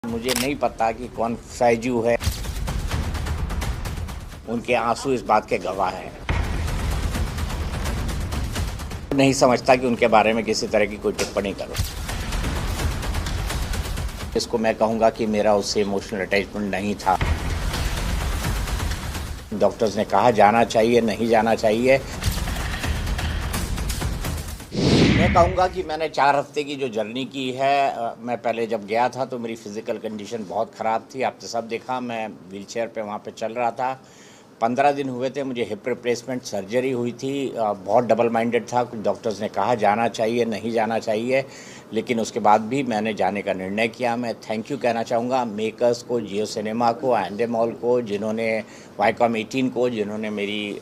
मुझे नहीं पता कि कौन फैजू है, उनके आंसू इस बात के गवाह हैं। नहीं समझता कि उनके बारे में किसी तरह की कोई टिप्पणी करो। इसको मैं कहूँगा कि मेरा उससे इमोशनल अटैचमेंट नहीं था। डॉक्टर्स ने कहा जाना चाहिए, नहीं जाना चाहिए। मैं कहूँगा कि मैंने 4 हफ्ते की जो जर्नी की है, मैं पहले जब गया था तो मेरी फ़िज़िकल कंडीशन बहुत ख़राब थी। आपने सब देखा, मैं व्हीलचेयर पे वहाँ पे चल रहा था। 15 दिन हुए थे, मुझे हिप रिप्लेसमेंट सर्जरी हुई थी। बहुत डबल माइंडेड था। कुछ डॉक्टर्स ने कहा जाना चाहिए, नहीं जाना चाहिए, लेकिन उसके बाद भी मैंने जाने का निर्णय किया। मैं थैंक यू कहना चाहूँगा मेकर्स को, जियो सिनेमा को, एंडेमॉल को, जिन्होंने वाईकॉम 18 को, जिन्होंने मेरी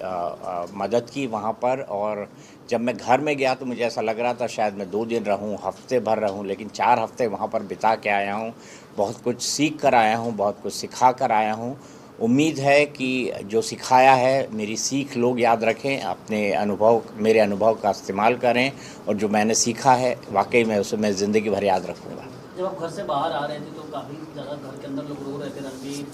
मदद की वहाँ पर। और जब मैं घर में गया तो मुझे ऐसा लग रहा था शायद मैं 2 दिन रहूँ, हफ्ते भर रहूँ, लेकिन 4 हफ्ते वहाँ पर बिता के आया हूँ। बहुत कुछ सीख कर आया हूँ, बहुत कुछ सिखा कर आया हूँ। उम्मीद है कि जो सिखाया है, मेरी सीख लोग याद रखें, अपने अनुभव, मेरे अनुभव का इस्तेमाल करें, और जो मैंने सीखा है वाकई में उसे मैं ज़िंदगी भर याद रखूँगा। जब आप घर से बाहर आ रहे थे तो काफ़ी ज़्यादा घर के अंदर लोग रो रहे थे, रणवीर,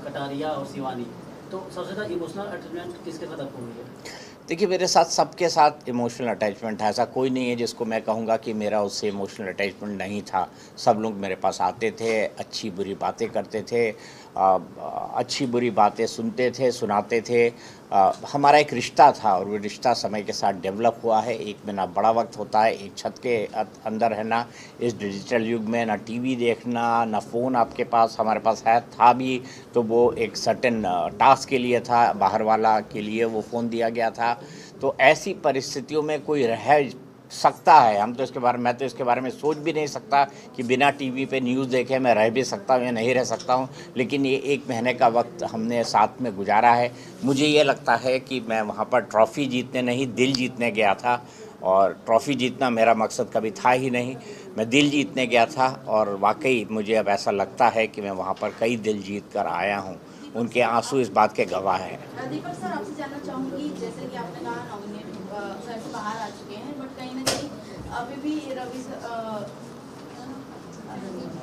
कटारिया और शिवानी। तो सबसे ज़्यादा इमोशनल अटैचमेंट किसके साथ आपको हुई है? देखिए, मेरे साथ सबके साथ इमोशनल अटैचमेंट है। ऐसा कोई नहीं है जिसको मैं कहूँगा कि मेरा उससे इमोशनल अटैचमेंट नहीं था। सब लोग मेरे पास आते थे, अच्छी बुरी बातें करते थे, अच्छी बुरी बातें सुनते थे, सुनाते थे। हमारा एक रिश्ता था और वो रिश्ता समय के साथ डेवलप हुआ है। एक में ना बड़ा वक्त होता है, एक छत के अंदर रहना इस डिजिटल युग में, ना टीवी देखना, ना फ़ोन आपके पास, हमारे पास है था भी तो वो एक सर्टेन टास्क के लिए था, बाहर वाला के लिए वो फ़ोन दिया गया था। तो ऐसी परिस्थितियों में कोई रह सकता है, हम तो इसके बारे में, मैं तो इसके बारे में सोच भी नहीं सकता कि बिना टीवी पे न्यूज़ देखे मैं रह भी सकता हूँ या नहीं रह सकता हूँ। लेकिन ये 1 महीने का वक्त हमने साथ में गुजारा है। मुझे ये लगता है कि मैं वहाँ पर ट्रॉफ़ी जीतने नहीं, दिल जीतने गया था, और ट्रॉफ़ी जीतना मेरा मकसद कभी था ही नहीं। मैं दिल जीतने गया था, और वाकई मुझे अब ऐसा लगता है कि मैं वहाँ पर कई दिल जीत कर आया हूँ। उनके आंसू इस बात के गवाह हैं। दीपक सर, आपसे जानना चाहूँगी, जैसे कि आपने कहा नॉमिनेट घर से बाहर आ चुके हैं, बट कहीं ना कहीं अभी भी रवि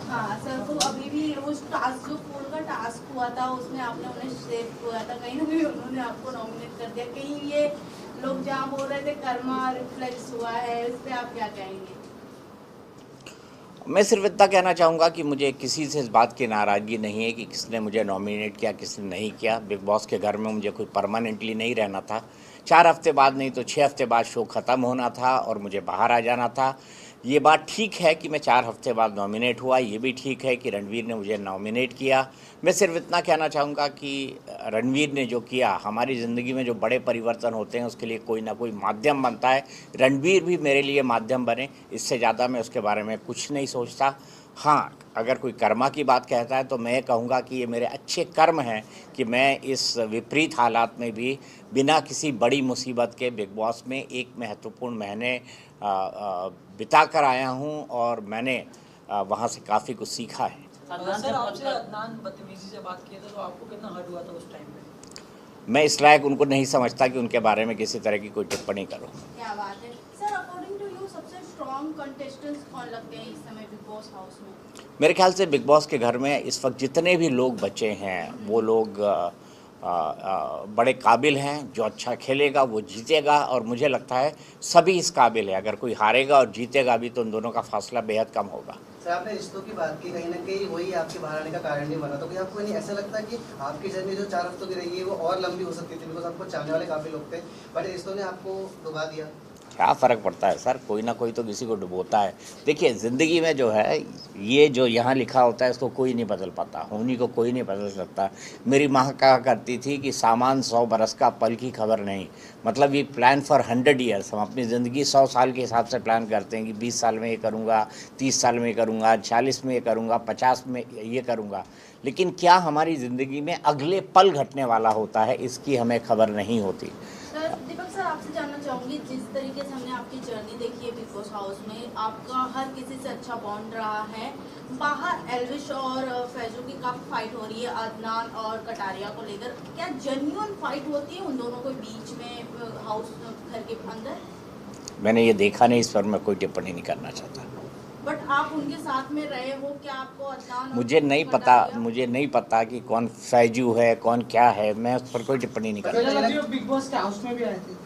हाँ सर, तो अभी भी उस टास्क, जो फोन का टास्क हुआ था, उसमें आपने उन्हें सेव किया था, कहीं ना कहीं उन्होंने आपको नॉमिनेट कर दिया। कहीं ये लोग जहाँ बोल रहे थे कर्मा रिफ्लेक्स हुआ है, इस पर आप क्या कहेंगे? मैं सिर्फ इतना कहना चाहूँगा कि मुझे किसी से इस बात की नाराज़गी नहीं है कि किसने मुझे नॉमिनेट किया, किसने नहीं किया। बिग बॉस के घर में मुझे कोई परमानेंटली नहीं रहना था। 4 हफ्ते बाद नहीं तो 6 हफ्ते बाद शो ख़त्म होना था और मुझे बाहर आ जाना था। ये बात ठीक है कि मैं 4 हफ्ते बाद नॉमिनेट हुआ, ये भी ठीक है कि रणवीर ने मुझे नॉमिनेट किया। मैं सिर्फ इतना कहना चाहूँगा कि रणवीर ने जो किया, हमारी ज़िंदगी में जो बड़े परिवर्तन होते हैं उसके लिए कोई ना कोई माध्यम बनता है। रणवीर भी मेरे लिए माध्यम बने, इससे ज़्यादा मैं उसके बारे में कुछ नहीं सोचता। हाँ, अगर कोई कर्मा की बात कहता है तो मैं कहूँगा कि ये मेरे अच्छे कर्म हैं कि मैं इस विपरीत हालात में भी बिना किसी बड़ी मुसीबत के बिग बॉस में एक महत्वपूर्ण महीने बिता कर आया हूँ, और मैंने वहाँ से काफ़ी कुछ सीखा है। सर, आपसे अदनान बदतमीजी से बात किया था तो आपको कितना हर्ट हुआ था उस टाइम पे? मैं इस लायक उनको नहीं समझता कि उनके बारे में किसी तरह की कोई टिप्पणी करूँ। क्या बात है सर, अकॉर्डिंग टू यू सबसे स्ट्रॉन्ग कंटेस्टेंट्स कौन लगते हैं इस समय बिग बॉस हाउस में? मेरे ख्याल से बिग बॉस के घर में इस वक्त जितने भी लोग बचे हैं वो लोग बड़े काबिल हैं। जो अच्छा खेलेगा वो जीतेगा, और मुझे लगता है सभी इस काबिल है। अगर कोई हारेगा और जीतेगा भी तो उन दोनों का फासला बेहद कम होगा। सर, आपने रिश्तों की बात की, कहीं ना कहीं वही आपके बाहर आने का कारण नहीं बना, तो क्या आपको नहीं ऐसा लगता है कि आपकी जर्नी जो 4 हफ्तों की रही है वो और लंबी हो सकती थी, बिकॉज आपको चाहने वाले काफ़ी लोग थे, बट रिश्तों ने आपको डुबा दिया? क्या फ़र्क पड़ता है सर, कोई ना कोई तो किसी को डुबोता है। देखिए, ज़िंदगी में जो है, ये जो यहाँ लिखा होता है इसको कोई नहीं बदल पाता, होनी को कोई नहीं बदल सकता। मेरी माँ कहा करती थी कि सामान 100 बरस का, पल की खबर नहीं। मतलब ये प्लान फॉर 100 ईयर्स, हम अपनी ज़िंदगी 100 साल के हिसाब से प्लान करते हैं कि 20 साल में ये करूँगा, 30 साल में ये करूँगा, 40 में ये करूँगा, 50 में ये करूँगा। लेकिन क्या हमारी ज़िंदगी में अगले पल घटने वाला होता है, इसकी हमें खबर नहीं होती। सर, दीपक सर, आपसे जानना चाहूँगी, जिस तरीके से हमने आपकी जर्नी देखी है बिग बॉस हाउस में, आपका हर किसी से अच्छा बॉन्ड रहा है। बाहर एल्विश और फैजू की काफ़ी फाइट हो रही है अदनान और कटारिया को लेकर, क्या जेन्युइन फाइट होती है उन दोनों के बीच में हाउस घर के अंदर? मैंने ये देखा नहीं, इस पर मैं कोई टिप्पणी नहीं करना चाहता। बट आप उनके साथ में रहे हो, क्या आपको अदनान और मुझे नहीं पता कि कौन फैजू है कौन क्या है, मैं उस पर कोई टिप्पणी नहीं करता। पहला जी, वो बिग बॉस के हाउस में भी आए थे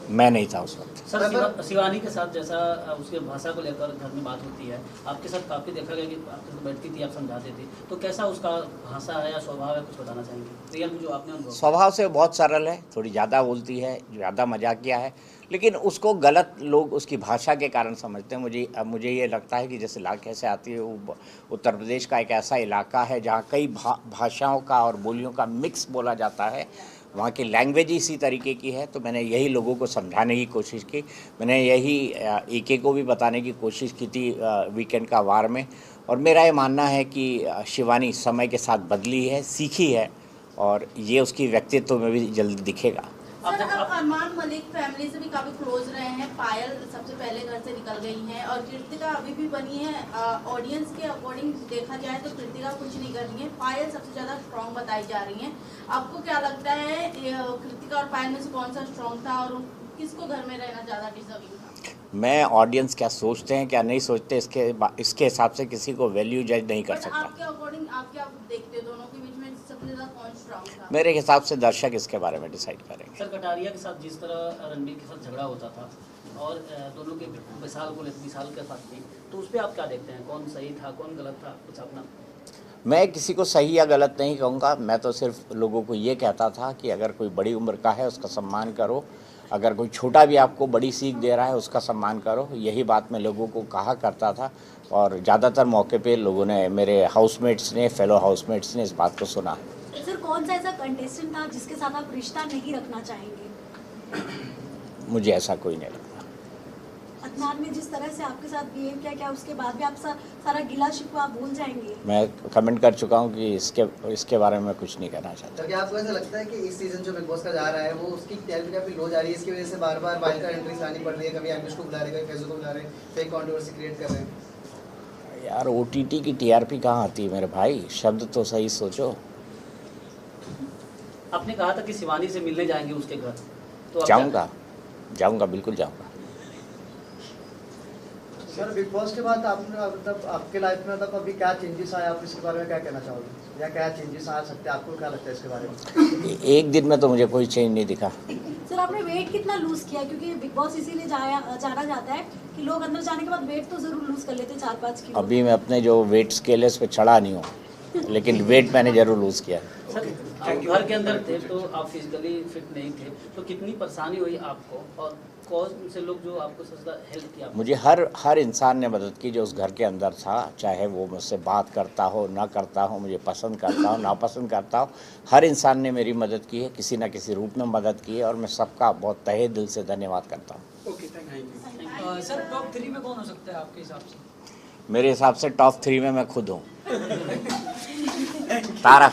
मैं नहीं था उस वक्त। सर शिवानी के साथ जैसा उसके भाषा को लेकर घर में बात होती है, आपके साथ काफ़ी देखा गया कि आपके साथ बैठती थी, आप समझाते थे, तो कैसा उसका भाषा है या स्वभाव है, कुछ बताना चाहेंगे रियल में जो आपने अनुभव? स्वभाव से बहुत सरल है, थोड़ी ज़्यादा बोलती है, ज़्यादा मजाकिया है, लेकिन उसको गलत लोग उसकी भाषा के कारण समझते हैं। मुझे ये लगता है कि जिस इलाके से आती है वो उत्तर प्रदेश का एक ऐसा इलाका है जहाँ कई भाषाओं का और बोलियों का मिक्स बोला जाता है, वहाँ की लैंग्वेज इसी तरीके की है। तो मैंने यही लोगों को समझाने की कोशिश की, मैंने यही एके को भी बताने की कोशिश की थी वीकेंड का वार में। और मेरा ये मानना है कि शिवानी समय के साथ बदली है, सीखी है, और ये उसकी व्यक्तित्व में भी जल्दी दिखेगा। सर, आप अरमान मलिक फैमिली से भी काफी क्लोज रहे हैं, पायल सबसे पहले घर से निकल गई हैं और कृतिका अभी भी बनी है। ऑडियंस के अकॉर्डिंग देखा जाए तो कृतिका कुछ नहीं कर रही है, पायल सबसे ज्यादा स्ट्रांग बताई जा रही है। आपको क्या लगता है कृतिका और पायल में से कौन सा स्ट्रांग था और किसको घर में रहना ज्यादा डिजर्विंग था? मैं ऑडियंस क्या सोचते हैं क्या नहीं सोचते इसके हिसाब से किसी को वैल्यू जज नहीं कर सकता। आपके अकॉर्डिंग आप क्या देखते हो, दोनों के बीच में सबसे ज्यादा कौन स्ट्रांग था? मेरे हिसाब से दर्शक इसके बारे में डिसाइड करेंगे। सर, कटारिया के साथ जिस तरह रणबीर के साथ झगड़ा होता था और दोनों के विशाल को लेकर विशाल के साथ भी, तो उस पर आप क्या देखते हैं, कौन सही था कौन गलत था, कुछ अपना? मैं किसी को सही या गलत नहीं कहूँगा, मैं तो सिर्फ लोगों को ये कहता था कि अगर कोई बड़ी उम्र का है उसका सम्मान करो, अगर कोई छोटा भी आपको बड़ी सीख दे रहा है उसका सम्मान करो। यही बात मैं लोगों को कहा करता था और ज़्यादातर मौके पे लोगों ने, मेरे हाउसमेट्स ने, फेलो हाउसमेट्स ने इस बात को सुना। सर, कौन सा ऐसा कंटेस्टेंट था जिसके साथ आप रिश्ता नहीं रखना चाहेंगे? मुझे ऐसा कोई नहीं लगता। अदनान ने जिस तरह से आपके साथ बिहेव किया, क्या उसके बाद भी आप सारा गिला शिकवा आप भूल जाएंगे? मैं कमेंट कर चुका हूँ कि इसके बारे में कुछ नहीं कहना चाहता। सर, क्या आपको ऐसा लगता है कि इस सीजन जो बिग बॉस का जा रहा है वो उसकी टीआरपी काफी लो जा रही है, इसकी वजह से बार बार वाइल्ड कार्ड एंट्रीज आनी पड़ रही है, कभी एमिश को बुला रहे हैं, कभी फैजू को बुला रहे हैं, फेक कंट्रोवर्सी क्रिएट कर रहे हैं? यार OTT की टीआरपी कहाँ आती है मेरे भाई, शब्द तो सही सोचो। आपने कहा था कि शिवानी से मिलने जाएंगे उसके घर, तो जाऊँगा बिल्कुल जाऊँगा। सर, बिग बॉस के बाद आपने मतलब आपके लाइफ में मतलब अभी क्या चेंजेस आए, आप इसके बारे में क्या कहना चाहोगे, या क्या चेंजेस आ सकते हैं, आपको क्या लगता है इसके बारे में? एक दिन में तो मुझे कोई चेंज नहीं दिखा। सर, आपने वेट कितना लूज किया, क्योंकि बिग बॉस इसीलिए जाना जाता है कि लोग अंदर जाने के बाद वेट तो जरूर लूज कर लेते हैं 4-5 किलो। अभी मैं अपने जो वेट स्केल है उस पर चढ़ा नहीं हूँ, लेकिन वेट मैंने जरूर लूज़ किया। सर, आप घर के अंदर थे तो आप फिजिकली फिट नहीं थे, तो कितनी परेशानी हुई आपको और कौन से लोग जो आपको सबसे ज़्यादा हेल्प किया? मुझे हर इंसान ने मदद की जो उस घर के अंदर था, चाहे वो मुझसे बात करता हो ना करता हो, मुझे पसंद करता हो ना पसंद करता हो, हर इंसान ने मेरी मदद की है, किसी न किसी रूप में मदद की है, और मैं सबका बहुत तहे दिल से धन्यवाद करता हूँ। Okay, thank you. Sir, top 3 में कौन हो सकता है आपके हिसाब से? मेरे हिसाब से टॉप 3 में मैं खुद हूँ। तारा।